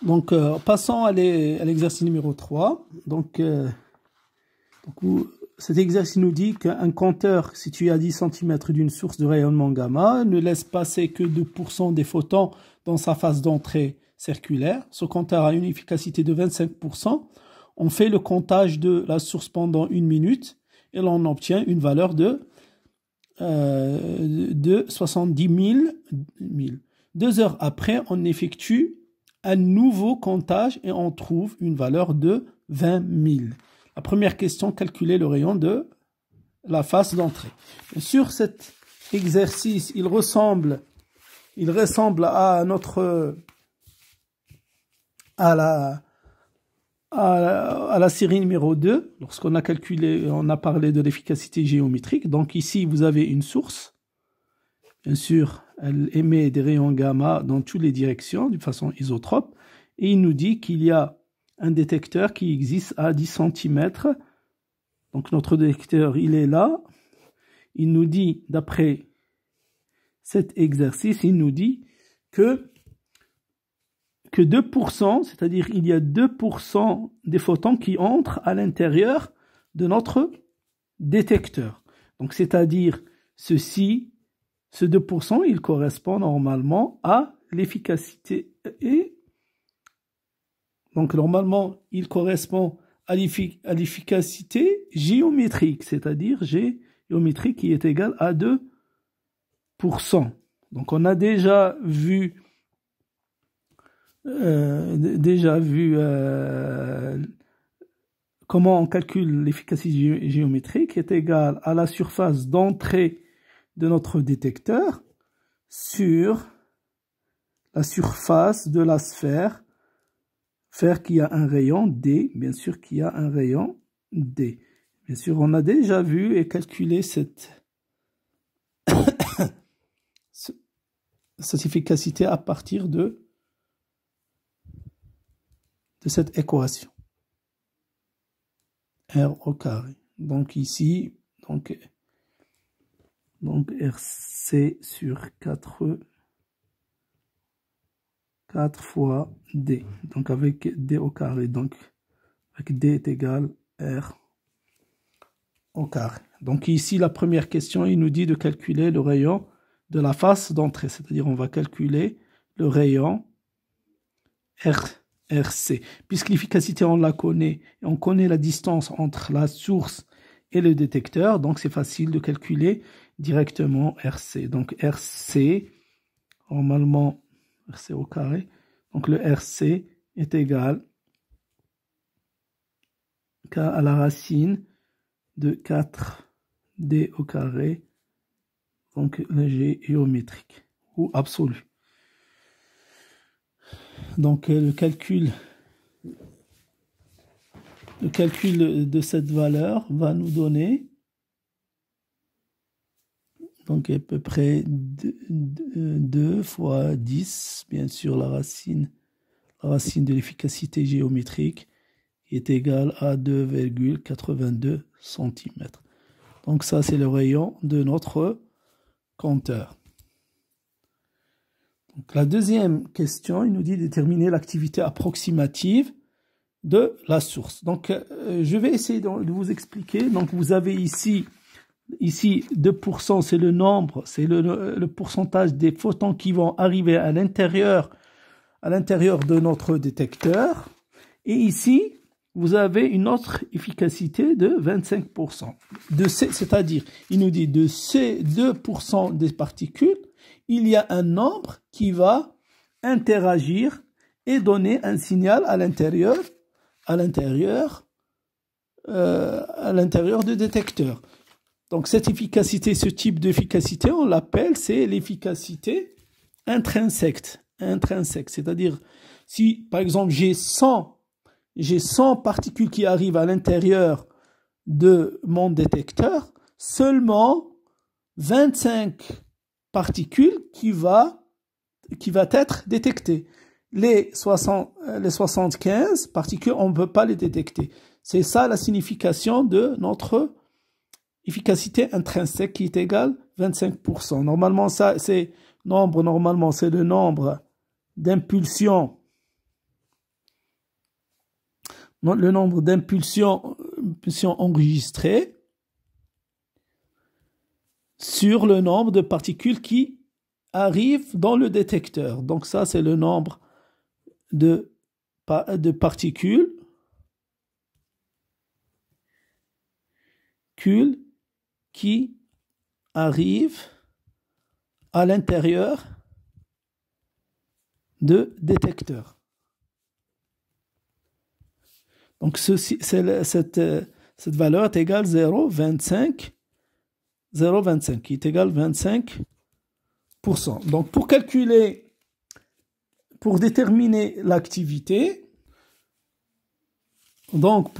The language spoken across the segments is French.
Donc, passons à l'exercice numéro 3. Cet exercice nous dit qu'un compteur situé à 10 cm d'une source de rayonnement gamma ne laisse passer que 2% des photons dans sa phase d'entrée circulaire. Ce compteur a une efficacité de 25%. On fait le comptage de la source pendant 1 minute et l'on obtient une valeur de 70 000. 2 heures après, on effectue un nouveau comptage et on trouve une valeur de 20 000. La première question, calculer le rayon de la phase d'entrée. Sur cet exercice, il ressemble à la série numéro 2, lorsqu'on a calculé, on a parlé de l'efficacité géométrique. Donc ici, vous avez une source. Bien sûr, elle émet des rayons gamma dans toutes les directions, de façon isotrope. Et il nous dit qu'il y a un détecteur qui existe à 10 cm. Donc notre détecteur, il est là. Il nous dit, d'après cet exercice, il nous dit que 2%, c'est-à-dire il y a 2% des photons qui entrent à l'intérieur de notre détecteur. Donc c'est-à-dire ce 2%, il correspond normalement à l'efficacité. Et donc normalement, il correspond à l'efficacité géométrique, c'est-à-dire géométrique qui est égale à 2%. Donc on a déjà vu comment on calcule l'efficacité géométrique, qui est égale à la surface d'entrée de notre détecteur sur la surface de la sphère qui a un rayon D, bien sûr qui a un rayon D. Bien sûr, on a déjà vu et calculé cette efficacité à partir de cette équation. R au carré. Donc ici, donc RC sur 4 fois D. Donc avec D au carré. Donc avec D est égal R au carré. Donc ici, la première question, il nous dit de calculer le rayon de la face d'entrée. C'est-à-dire on va calculer le rayon RC. Puisque l'efficacité, on la connaît, et on connaît la distance entre la source et le détecteur, donc c'est facile de calculer directement RC. Donc RC, normalement, RC au carré, donc le RC est égal à la racine de 4D au carré, donc le géométrique, ou absolu. Donc le calcul de cette valeur va nous donner donc à peu près 2 fois 10, bien sûr la racine de l'efficacité géométrique est égale à 2,82 cm. Donc ça c'est le rayon de notre compteur. Donc, la deuxième question, il nous dit de déterminer l'activité approximative de la source. Donc, je vais essayer de vous expliquer. Donc, vous avez ici 2%, c'est le nombre, c'est le pourcentage des photons qui vont arriver à l'intérieur de notre détecteur. Et ici, vous avez une autre efficacité de 25%. C'est-à-dire, il nous dit de ces 2% des particules, il y a un nombre qui va interagir et donner un signal à l'intérieur du détecteur. Donc cette efficacité, ce type d'efficacité, on l'appelle, c'est l'efficacité intrinsèque. C'est-à-dire, si par exemple j'ai 100 particules qui arrivent à l'intérieur de mon détecteur, seulement 25 particules qui va être détectée. Les 75 particules, on ne peut pas les détecter. C'est ça la signification de notre efficacité intrinsèque qui est égale à 25%. Normalement, c'est le nombre d'impulsions le nombre d'impulsions enregistrées sur le nombre de particules qui arrivent dans le détecteur. Donc ça, c'est le nombre de particules qui arrivent à l'intérieur de détecteur. Donc cette valeur est égale 0,25, qui est égale 25%. Donc pour déterminer l'activité, donc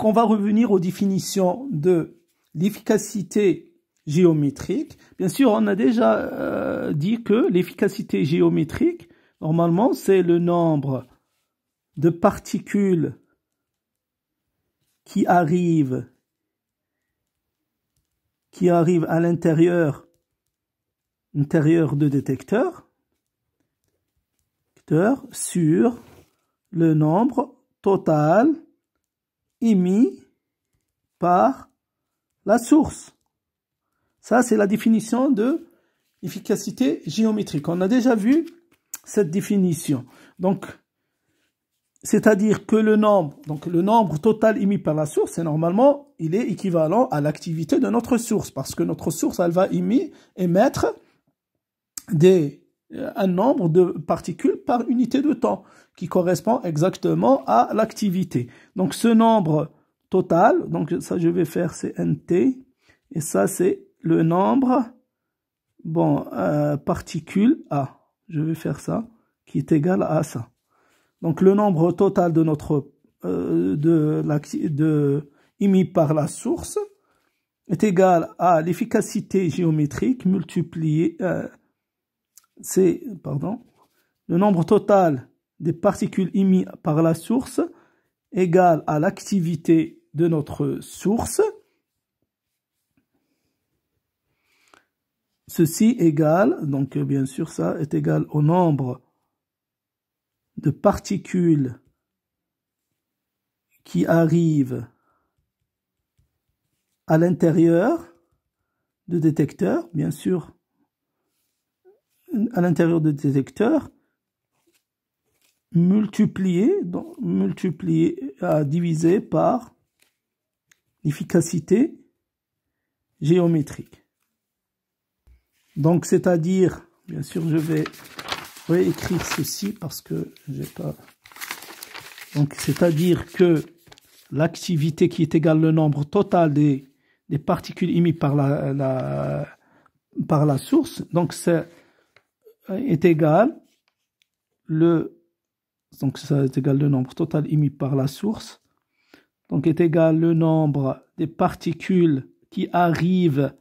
on va revenir aux définitions de l'efficacité géométrique. Bien sûr, on a déjà dit que l'efficacité géométrique, normalement, c'est le nombre de particules qui arrivent à l'intérieur de détecteur sur le nombre total émis par la source. Ça, c'est la définition de l'efficacité géométrique. On a déjà vu cette définition. Donc, c'est-à-dire que le nombre total émis par la source, normalement, il est équivalent à l'activité de notre source, parce que notre source, elle va émettre un nombre de particules par unité de temps, qui correspond exactement à l'activité. Donc, ce nombre total, donc ça, je vais faire, c'est NT, et ça, c'est le nombre, particules A. Je vais faire ça, qui est égal à ça. Donc, le nombre total de notre émis par la source est égal à l'efficacité géométrique multiplié le nombre total des particules émises par la source égale à l'activité de notre source. Ceci égale, donc bien sûr ça est égal au nombre de particules qui arrivent à l'intérieur du détecteur, bien sûr, à l'intérieur du détecteur, divisé par l'efficacité géométrique. Donc, c'est-à-dire, bien sûr, je vais réécrire ceci parce que j'ai pas. Donc, c'est-à-dire que l'activité qui est égale au nombre total des particules émises par la source, donc ça est égal donc ça est égal le nombre total émis par la source, donc est égal le nombre des particules qui arrivent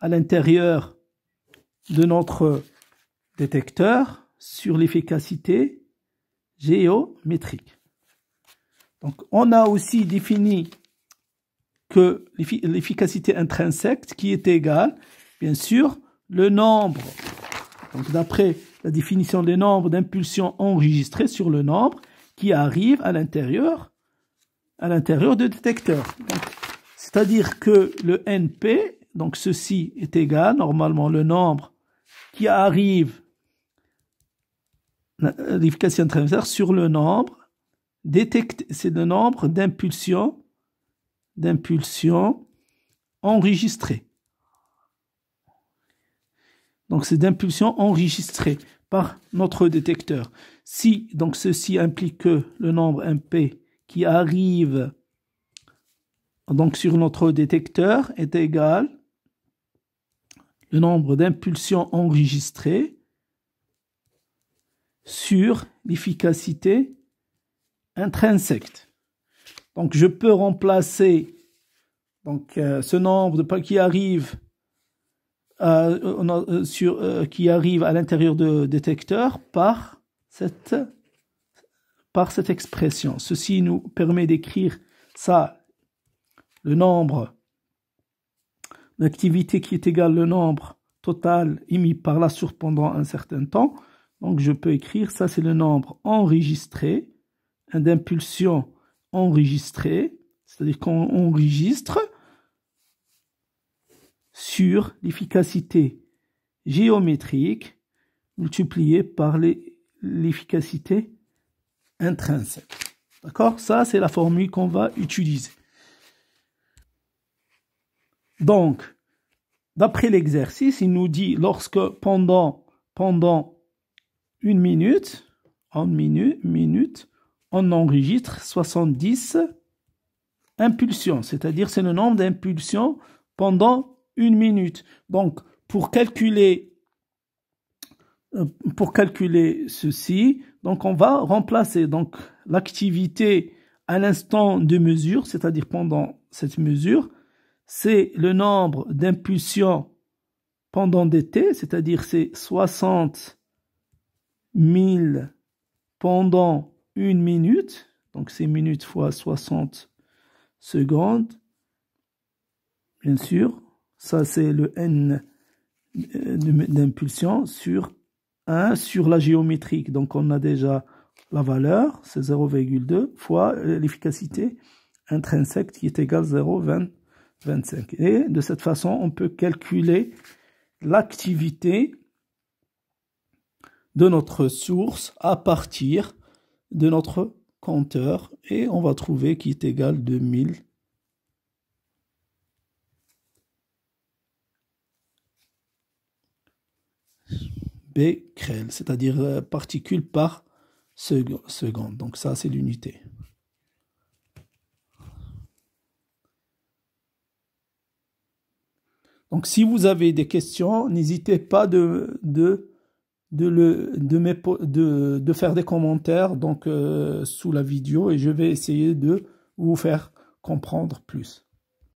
à l'intérieur de notre détecteur sur l'efficacité géométrique. Donc, on a aussi défini que l'efficacité intrinsèque qui est égale, bien sûr, le nombre, donc d'après la définition des nombres d'impulsions enregistrées sur le nombre qui arrive à l'intérieur du détecteur. C'est-à-dire que le NP, donc ceci est égal, normalement, le nombre qui arrive, l'efficacité intrinsèque sur le nombre c'est le nombre d'impulsions enregistrées. Donc, c'est d'impulsions enregistrées par notre détecteur. Si, donc, ceci implique que le nombre MP qui arrive donc sur notre détecteur est égal le nombre d'impulsions enregistrées sur l'efficacité intrinsèque. Donc, je peux remplacer ce nombre qui arrive qui arrive à l'intérieur du détecteur par cette expression. Ceci nous permet d'écrire ça, le nombre d'activité qui est égal au nombre total émis par la source pendant un certain temps. Donc, je peux écrire ça, c'est le nombre enregistré d'impulsion enregistrée, c'est-à-dire qu'on enregistre sur l'efficacité géométrique multipliée par l'efficacité intrinsèque. D'accord? Ça, c'est la formule qu'on va utiliser. Donc, d'après l'exercice, il nous dit lorsque pendant une minute, on enregistre 70 impulsions, c'est-à-dire c'est le nombre d'impulsions pendant une minute. Donc, pour calculer ceci, donc on va remplacer donc l'activité à l'instant de mesure, c'est-à-dire pendant cette mesure, c'est le nombre d'impulsions pendant des t, c'est-à-dire c'est 60 000 pendant une minute, donc c'est minute fois 60 secondes, bien sûr, ça c'est le n d'impulsion sur 1 sur la géométrique, donc on a déjà la valeur, c'est 0,2 fois l'efficacité intrinsèque qui est égale 0,25. Et de cette façon, on peut calculer l'activité de notre source à partir de notre compteur et on va trouver qui est égal à 2000 becquerel, c'est-à-dire particules par seconde. Donc ça, c'est l'unité. Donc si vous avez des questions, n'hésitez pas de faire des commentaires donc, sous la vidéo et je vais essayer de vous faire comprendre plus.